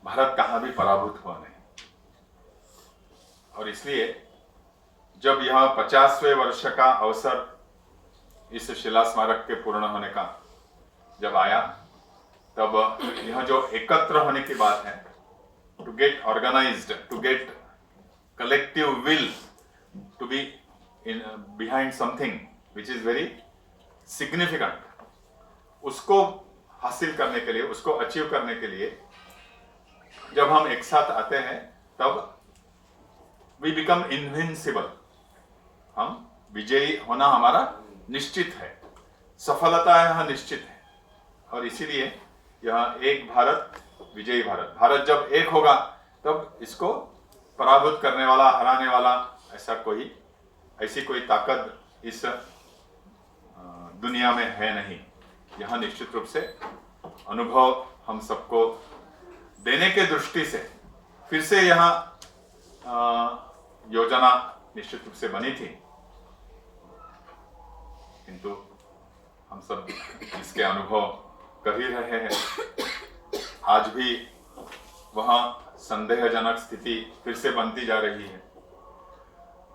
भारत कहाँ भी पराभूत हुआ नहीं। और इसलिए जब यह 50वें वर्ष का अवसर इस शिला स्मारक के पूर्ण होने का जब आया, तब यह जो एकत्र होने की बात है, to get organised, to get collective will to be in behind something which is very significant, उसको हासिल करने के लिए, उसको अचीव करने के लिए जब हम एक साथ आते हैं तब वी बिकम इनविंसिबल। हम विजयी होना हमारा निश्चित है, सफलता यह निश्चित है। और इसीलिए यह एक भारत विजयी भारत, भारत जब एक होगा तब इसको पराभूत करने वाला, हराने वाला ऐसी कोई ताकत इस दुनिया में है नहीं। यह निश्चित रूप से अनुभव हम सबको देने के दृष्टि से फिर से यहाँ योजना निश्चित रूप से बनी थी, किंतु हम सब इसके अनुभव कर ही रहे हैं। आज भी वह संदेहजनक स्थिति फिर से बनती जा रही है।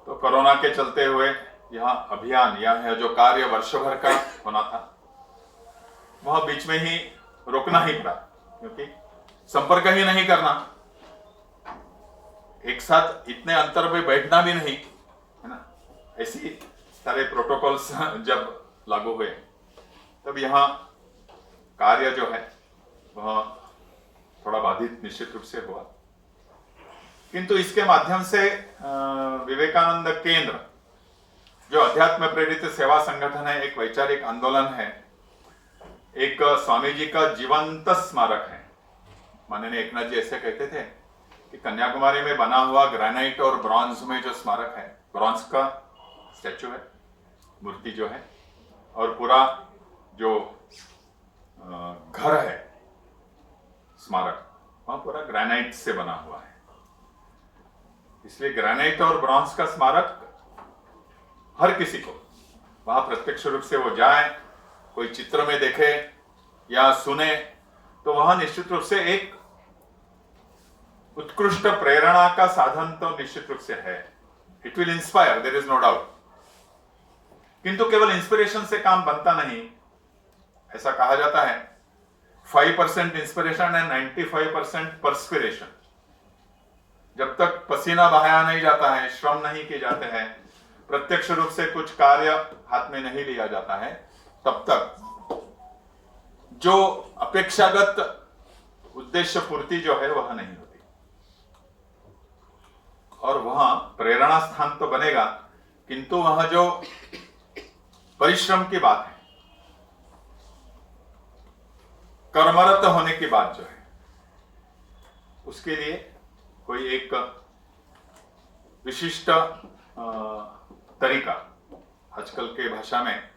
तो कोरोना के चलते हुए यह अभियान, यह जो कार्य वर्षभर का होना था, वह बीच में ही रोकना ही पड़ा, क्योंकि संपर्क ही नहीं करना, एक साथ इतने अंतर पे बैठना भी नहीं, है ना, ऐसी सारे प्रोटोकॉल्स जब लागू हुए तब यहाँ कार्य जो है वह थोड़ा बाधित निश्चित रूप से हुआ। किंतु इसके माध्यम से विवेकानंद केंद्र जो अध्यात्म प्रेरित सेवा संगठन है, एक वैचारिक आंदोलन है, एक स्वामी जी का जीवंत स्मारक है। माननीय एकनाथ जी ऐसे कहते थे कि कन्याकुमारी में बना हुआ ग्रेनाइट और ब्रॉन्ज में जो स्मारक है, ब्रॉन्ज का स्टैचू है, मूर्ति जो है, और पूरा जो घर है स्मारक, वह पूरा ग्रेनाइट से बना हुआ है। इसलिए ग्रेनाइट और ब्रॉन्ज का स्मारक हर किसी को वहां प्रत्यक्ष रूप से वो जाए, कोई चित्र में देखे या सुने, तो वहां निश्चित रूप से एक उत्कृष्ट प्रेरणा का साधन तो निश्चित रूप से है। It will inspire, there is no doubt. किंतु केवल इंस्पिरेशन से काम बनता नहीं। ऐसा कहा जाता है 5% इंस्पिरेशन एंड 95% परस्पिरेशन। जब तक पसीना बहाया नहीं जाता है, श्रम नहीं किए जाते हैं, प्रत्यक्ष रूप से कुछ कार्य हाथ में नहीं लिया जाता है, तब तक जो अपेक्षागत उद्देश्य पूर्ति जो है वह नहीं होती। और वहां प्रेरणा स्थान तो बनेगा, किंतु वहां जो परिश्रम की बात है, कर्मरत होने की बात जो है, उसके लिए कोई एक विशिष्ट तरीका, आजकल के भाषा में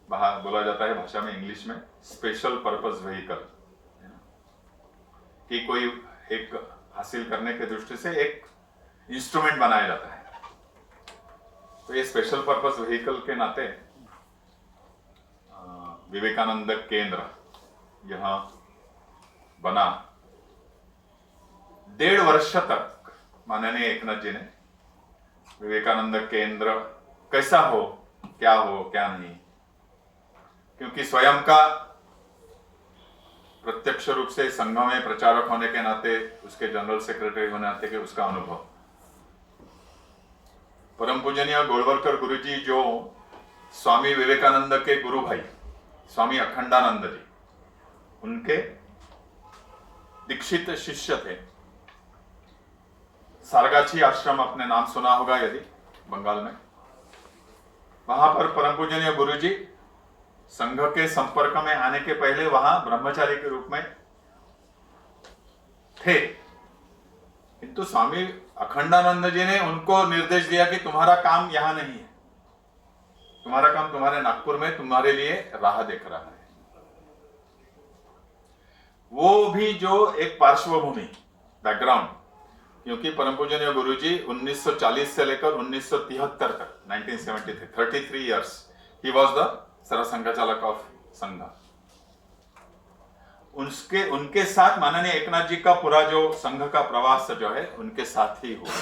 बोला जाता है, भाषा में इंग्लिश में स्पेशल पर्पस व्हीकल, कि कोई एक हासिल करने के दृष्टि से एक इंस्ट्रूमेंट बनाया जाता है। तो ये स्पेशल पर्पस व्हीकल के नाते विवेकानंद केंद्र यहाँ बना। 1.5 वर्ष तक माननीय एकनाथ जी ने विवेकानंद केंद्र कैसा हो क्या नहीं, क्योंकि स्वयं का प्रत्यक्ष रूप से संघ में प्रचारक होने के नाते, उसके जनरल सेक्रेटरी होने नाते के उसका अनुभव, परम पूजनीय गोलवलकर गुरु जी जो स्वामी विवेकानंद के गुरु भाई स्वामी अखंडानंद जी, उनके दीक्षित शिष्य थे। सारगाछी आश्रम अपने नाम सुना होगा यदि, बंगाल में। वहां पर परम पूजनीय गुरु जी संघ के संपर्क में आने के पहले वहां ब्रह्मचारी के रूप में थे, किंतु स्वामी अखंडानंद जी ने उनको निर्देश दिया कि तुम्हारा काम यहां नहीं है, तुम्हारा काम तुम्हारे नागपुर में तुम्हारे लिए राह देख रहा है। वो भी जो एक पार्श्वभूमि, बैकग्राउंड, क्योंकि परम पूजनीय गुरु जी 1940 से लेकर 1973 तक 1973 33 इयर्स ही वॉज द सरसंघचालक ऑफ संघ। उनके साथ माननीय एकनाथ जी का पूरा जो संघ का प्रवास जो है उनके साथ ही हुआ,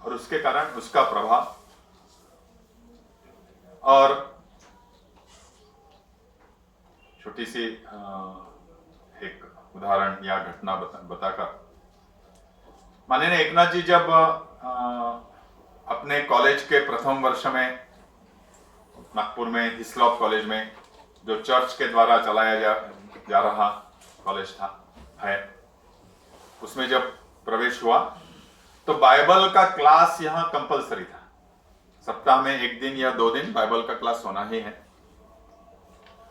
और उसके कारण उसका प्रभाव। और छोटी सी एक उदाहरण या घटना बताकर, माननीय एकनाथ जी जब अपने कॉलेज के प्रथम वर्ष में नागपुर में हिस्लॉप कॉलेज में, जो चर्च के द्वारा चलाया जा रहा कॉलेज है, उसमें जब प्रवेश हुआ तो बाइबल का क्लास यहाँ कंपलसरी था। सप्ताह में 1 दिन या 2 दिन बाइबल का क्लास होना ही है,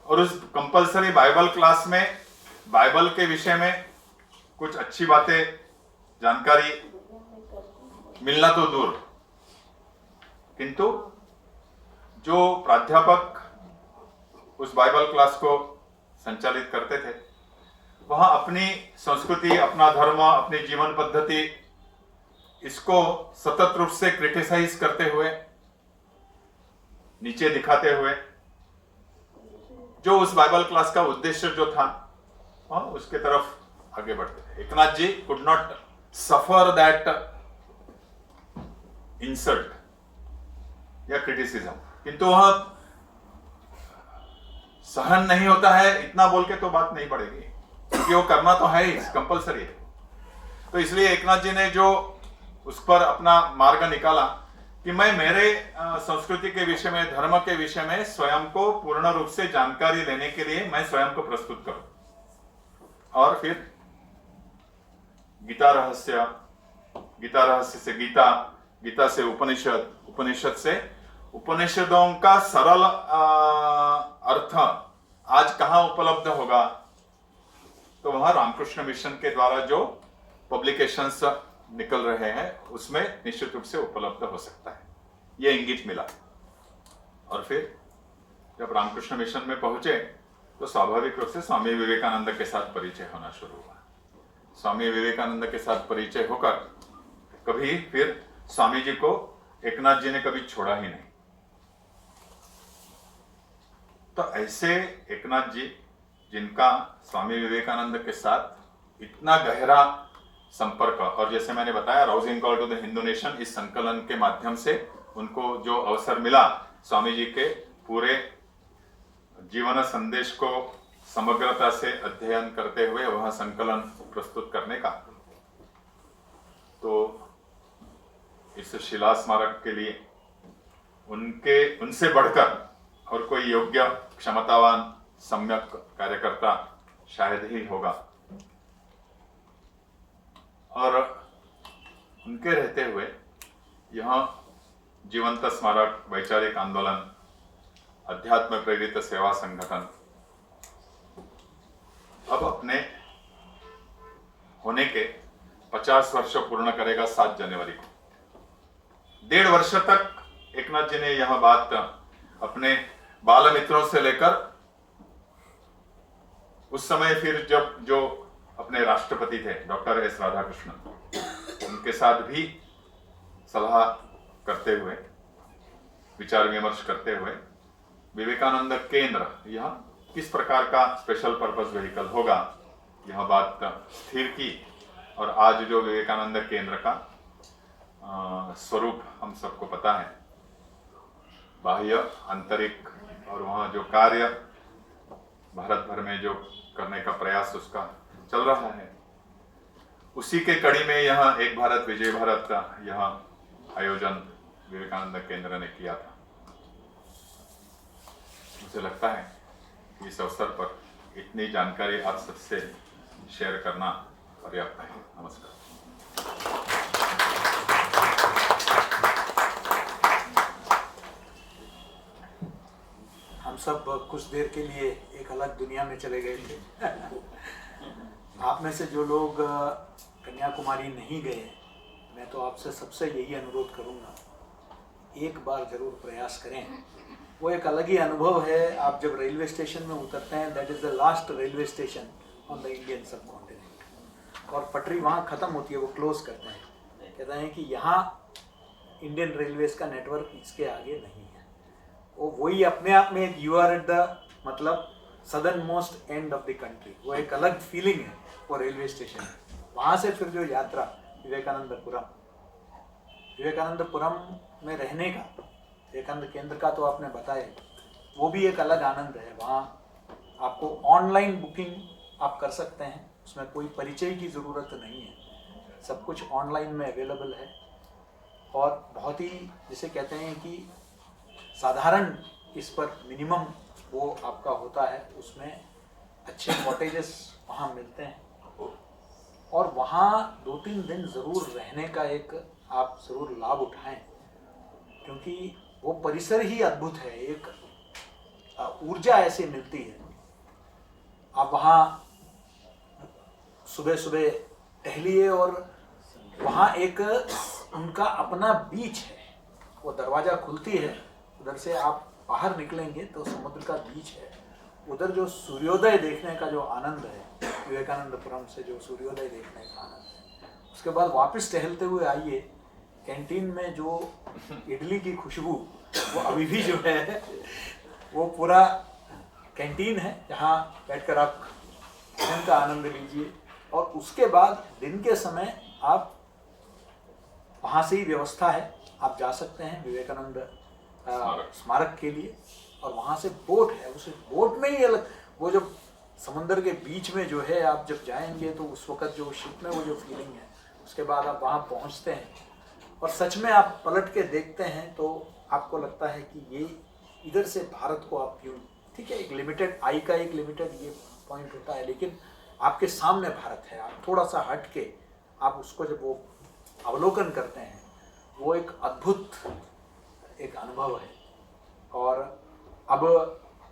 और उस कंपलसरी बाइबल क्लास में बाइबल के विषय में कुछ अच्छी बातें, जानकारी मिलना तो दूर, किंतु जो प्राध्यापक उस बाइबल क्लास को संचालित करते थे, वहां अपनी संस्कृति, अपना धर्म, अपनी जीवन पद्धति, इसको सतत रूप से क्रिटिसाइज करते हुए, नीचे दिखाते हुए, जो उस बाइबल क्लास का उद्देश्य जो था उसके तरफ आगे बढ़ते थे। Eknath ji could not suffer that insult या क्रिटिसिज्म, किंतु वह सहन नहीं होता है इतना बोल के तो बात नहीं पड़ेगी, क्योंकि वो करना तो है ही, कंपलसरी है। तो इसलिए एकनाथ जी ने जो उस पर अपना मार्ग निकाला कि मैं मेरे संस्कृति के विषय में, धर्म के विषय में स्वयं को पूर्ण रूप से जानकारी लेने के लिए मैं स्वयं को प्रस्तुत करूं, और फिर गीता रहस्य से गीता, गीता से उपनिषद, उपनिषद से उपनिषदों का सरल अर्थ आज कहां उपलब्ध होगा, तो वहां रामकृष्ण मिशन के द्वारा जो पब्लिकेशंस निकल रहे हैं उसमें निश्चित रूप से उपलब्ध हो सकता है, यह इंगित मिला। और फिर जब रामकृष्ण मिशन में पहुंचे तो स्वाभाविक रूप से स्वामी विवेकानंद के साथ परिचय होना शुरू हुआ। स्वामी विवेकानंद के साथ परिचय होकर कभी फिर स्वामी जी को एकनाथ जी ने कभी छोड़ा ही नहीं। तो ऐसे एकनाथ जी, जिनका स्वामी विवेकानंद के साथ इतना गहरा संपर्क, और जैसे मैंने बताया rousing call to the Hindu nation, इस संकलन के माध्यम से उनको जो अवसर मिला स्वामी जी के पूरे जीवन संदेश को समग्रता से अध्ययन करते हुए वह संकलन प्रस्तुत करने का, तो इस शिला स्मारक के लिए उनसे बढ़कर और कोई योग्य, क्षमतावान, सम्यक कार्यकर्ता शायद ही होगा। और उनके रहते हुए यह जीवंत स्मारक, वैचारिक आंदोलन, अध्यात्म प्रेरित सेवा संगठन अब अपने होने के 50 वर्ष पूर्ण करेगा 7 जनवरी को। 1.5 वर्ष तक एकनाथ जी ने यह बात अपने बाल मित्रों से लेकर उस समय फिर जब जो अपने राष्ट्रपति थे डॉक्टर एस राधाकृष्णन, उनके साथ भी सलाह करते हुए, विचार विमर्श करते हुए विवेकानंद केंद्र यह किस प्रकार का स्पेशल पर्पस व्हीकल होगा, यह बात स्थिर की। और आज जो विवेकानंद केंद्र का स्वरूप हम सबको पता है, बाह्य, आंतरिक, और वहाँ जो कार्य भारत भर में जो करने का प्रयास उसका चल रहा है, उसी के कड़ी में यह एक भारत विजय भारत का यह आयोजन विवेकानंद केंद्र ने किया था। मुझे लगता है कि इस अवसर पर इतनी जानकारी आप सबसे शेयर करना पर्याप्त है। नमस्कार।
हम सब कुछ देर के लिए एक अलग दुनिया में चले गए थे। आप में से जो लोग कन्याकुमारी नहीं गए, मैं तो आपसे सबसे यही अनुरोध करूँगा, एक बार जरूर प्रयास करें। वो एक अलग ही अनुभव है। आप जब रेलवे स्टेशन में उतरते हैं, that is the last railway station on the Indian सब कॉन्टिनेंट, और पटरी वहाँ ख़त्म होती है, वो क्लोज करते हैं, कहते हैं कि यहाँ इंडियन रेलवेज का नेटवर्क इसके आगे नहीं है। वो वही अपने आप में एक यू आर एट द मतलब southern most end of the country, वो एक अलग फीलिंग है वो रेलवे स्टेशन। वहाँ से फिर जो यात्रा विवेकानंदपुरम में रहने का, विवेकानंद केंद्र का तो आपने बताया, वो भी एक अलग आनंद है। वहाँ आपको ऑनलाइन बुकिंग आप कर सकते हैं, उसमें कोई परिचय की ज़रूरत नहीं है, सब कुछ ऑनलाइन में अवेलेबल है। और बहुत ही जिसे कहते हैं कि साधारण इस पर मिनिमम वो आपका होता है, उसमें अच्छे कॉटेजेस वहाँ मिलते हैं। और वहाँ 2-3 दिन ज़रूर रहने का एक आप ज़रूर लाभ उठाएं, क्योंकि वो परिसर ही अद्भुत है, एक ऊर्जा ऐसे मिलती है। आप वहाँ सुबह सुबह टहलिए, और वहाँ एक उनका अपना बीच है, वो दरवाज़ा खुलती है, उधर से आप बाहर निकलेंगे तो समुद्र का बीच है। उधर जो सूर्योदय देखने का जो आनंद है, विवेकानंदपुरम से जो सूर्योदय देखने का आनंद है, उसके बाद वापस टहलते हुए आइए, कैंटीन में जो इडली की खुशबू वो अभी भी जो है, वो पूरा कैंटीन है जहाँ बैठकर आप भोजन का आनंद लीजिए। और उसके बाद दिन के समय आप वहाँ से ही व्यवस्था है, आप जा सकते हैं विवेकानंद स्मारक के लिए, और वहाँ से बोट है, उस बोट में ही अलग वो जब समुंदर के बीच में जो है आप जब जाएंगे तो उस वक़्त जो शिप में वो जो फीलिंग है, उसके बाद आप वहाँ पहुँचते हैं और सच में आप पलट के देखते हैं तो आपको लगता है कि ये इधर से भारत को आप क्यों, ठीक है, एक लिमिटेड आई का एक लिमिटेड ये पॉइंट होता है, लेकिन आपके सामने भारत है। आप थोड़ा सा हट के आप उसको जब वो अवलोकन करते हैं, वो एक अद्भुत एक अनुभव है। और अब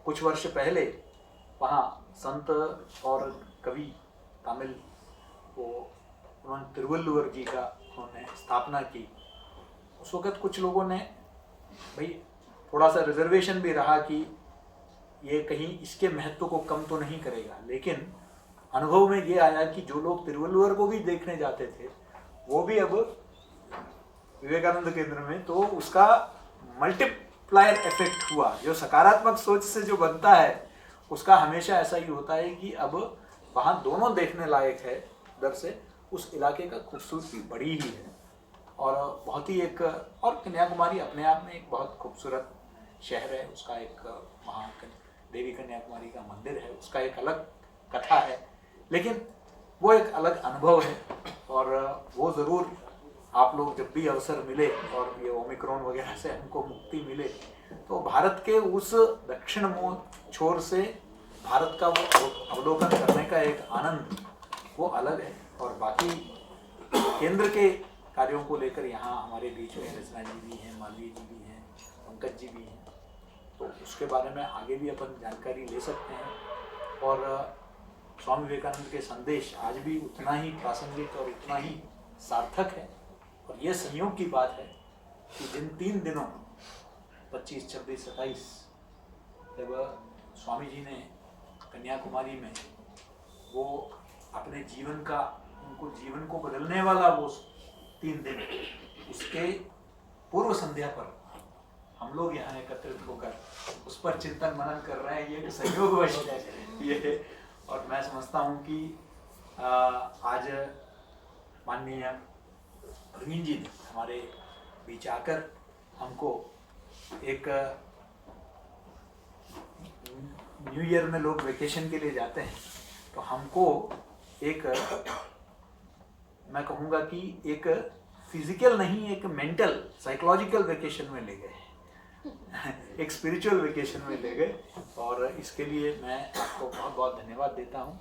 कुछ वर्ष पहले वहाँ संत और कवि तमिल वो उन्होंने तिरुवल्लुवर जी का उन्होंने स्थापना की। उस वक़्त कुछ लोगों ने भाई थोड़ा सा रिजर्वेशन भी रहा कि ये कहीं इसके महत्व को कम तो नहीं करेगा, लेकिन अनुभव में ये आया कि जो लोग तिरुवल्लुवर को भी देखने जाते थे वो भी अब विवेकानंद केंद्र में, तो उसका मल्टीप्लायर इफेक्ट हुआ। जो सकारात्मक सोच से जो बनता है उसका हमेशा ऐसा ही होता है कि अब वहाँ दोनों देखने लायक है। उधर से उस इलाके का खूबसूरती बड़ी ही है और बहुत ही एक, और कन्याकुमारी अपने आप में एक बहुत खूबसूरत शहर है। उसका एक वहाँ देवी कन्याकुमारी का मंदिर है, उसका एक अलग कथा है, लेकिन वो एक अलग अनुभव है। और वो ज़रूर आप लोग जब भी अवसर मिले और ये ओमिक्रॉन वगैरह से हमको मुक्ति मिले तो भारत के उस दक्षिण छोर से भारत का वो अवलोकन करने का एक आनंद वो अलग है। और बाकी केंद्र के कार्यों को लेकर यहाँ हमारे बीच में रचना जी भी हैं, मालवीय जी भी हैं, पंकज जी भी हैं, तो उसके बारे में आगे भी अपन जानकारी ले सकते हैं। और स्वामी विवेकानंद के संदेश आज भी उतना ही प्रासंगिक और उतना ही सार्थक है। और ये संयोग की बात है कि जिन 3 दिनों 25, 26, 27 जब स्वामी जी ने कन्याकुमारी में वो अपने जीवन का, उनको जीवन को बदलने वाला वो 3 दिन, उसके पूर्व संध्या पर हम लोग यहाँ एकत्रित होकर उस पर चिंतन मनन कर रहे हैं। ये संयोगवश है ये। और मैं समझता हूँ कि आज माननीय प्रवीण जी ने हमारे बीच आकर हमको एक न्यू ईयर में लोग वेकेशन के लिए जाते हैं, तो हमको एक, मैं कहूँगा कि एक फिजिकल नहीं, एक मेंटल साइकोलॉजिकल वेकेशन में ले गए एक स्पिरिचुअल वेकेशन में ले गए। और इसके लिए मैं आपको बहुत बहुत धन्यवाद देता हूँ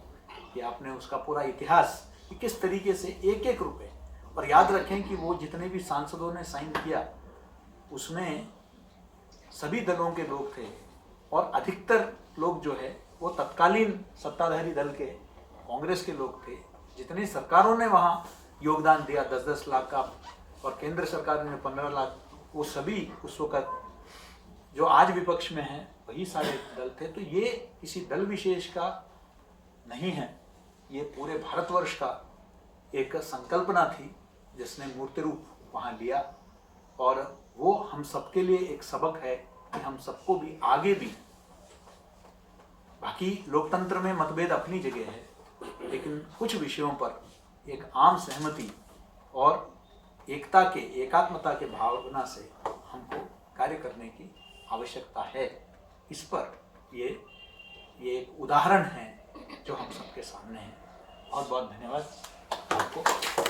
कि आपने उसका पूरा इतिहास कि किस तरीके से एक एक रुपए, और याद रखें कि वो जितने भी सांसदों ने साइन किया उसमें सभी दलों के लोग थे और अधिकतर लोग जो है वो तत्कालीन सत्ताधारी दल के कांग्रेस के लोग थे, जितनी सरकारों ने वहाँ योगदान दिया 10-10 लाख का, और केंद्र सरकार ने 15 लाख, वो सभी उस वक्त जो आज विपक्ष में हैं वही सारे दल थे। तो ये किसी दल विशेष का नहीं है, ये पूरे भारतवर्ष का एक संकल्पना थी जिसने मूर्ति रूप वहाँ लिया, और वो हम सबके लिए एक सबक है कि हम सबको भी आगे भी, बाकी लोकतंत्र में मतभेद अपनी जगह है, लेकिन कुछ विषयों पर एक आम सहमति और एकात्मता के भावना से हमको कार्य करने की आवश्यकता है। इस पर ये एक उदाहरण है जो हम सबके सामने है। और बहुत धन्यवाद आपको।